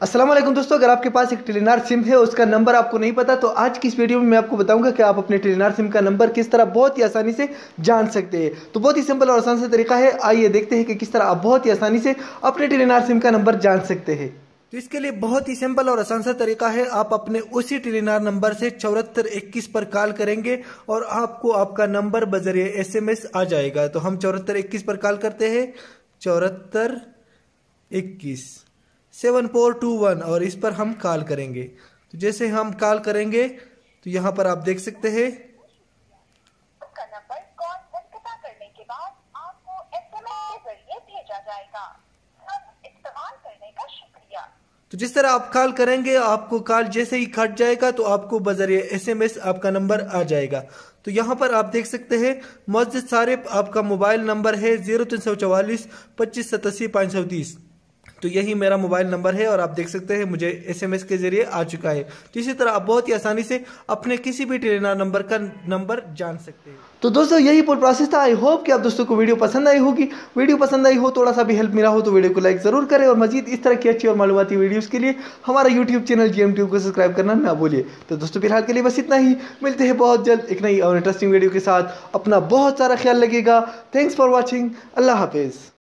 अस्सलाम वालेकुम दोस्तों, अगर आपके पास एक टेलीनार सिम है, उसका नंबर आपको नहीं पता, तो आज की इस वीडियो में मैं आपको बताऊंगा कि आप अपने टेलीनार सिम का नंबर किस तरह बहुत ही आसानी से जान सकते हैं। तो बहुत ही सिंपल और आसान सा तरीका है, आइए देखते हैं कि किस तरह आप बहुत ही आसानी से अपने टेलीनार सिम का नंबर जान सकते हैं। तो इसके लिए बहुत ही सिंपल और आसान सा तरीका है, आप अपने उसी टेलीनार नंबर से 7421 पर कॉल करेंगे और आपको आपका नंबर बजरिए SMS आ जाएगा। तो हम 7421 पर कॉल करते हैं, 7421 7421, और इस पर हम कॉल करेंगे। तो जैसे हम कॉल करेंगे तो यहाँ पर आप देख सकते हैं आपका नंबर कॉल मुनक़ता करने के बाद आपको SMS के जरिए भेजा जाएगा। सब इस्तेमाल करने का शुक्रिया। तो जिस तरह आप कॉल करेंगे, आपको कॉल जैसे ही कट जाएगा तो आपको बजरिए SMS आपका नंबर आ जाएगा। तो यहाँ पर आप देख सकते हैं मस्जिद सारिफ आपका मोबाइल नंबर है 0344 25 87 530। तो यही मेरा मोबाइल नंबर है और आप देख सकते हैं मुझे SMS के जरिए आ चुका है। तो इसी तरह आप बहुत ही आसानी से अपने किसी भी टेलीनार नंबर का नंबर जान सकते हैं। तो दोस्तों यही पूरा प्रोसेस था। आई होप कि आप दोस्तों को वीडियो पसंद आई होगी। वीडियो पसंद आई हो, थोड़ा सा भी हेल्प मिला हो तो वीडियो को लाइक जरूर करें, और मजीद इस तरह की अच्छी और मालूमाती वीडियोस के लिए हमारा यूट्यूब चैनल GMTube को सब्सक्राइब करना ना भूलिए। तो दोस्तों फिलहाल के लिए बस इतना ही, मिलते हैं बहुत जल्द एक नई और इंटरेस्टिंग वीडियो के साथ। अपना बहुत सारा ख्याल रखिएगा। Thanks for watching. अल्लाह हाफिज़।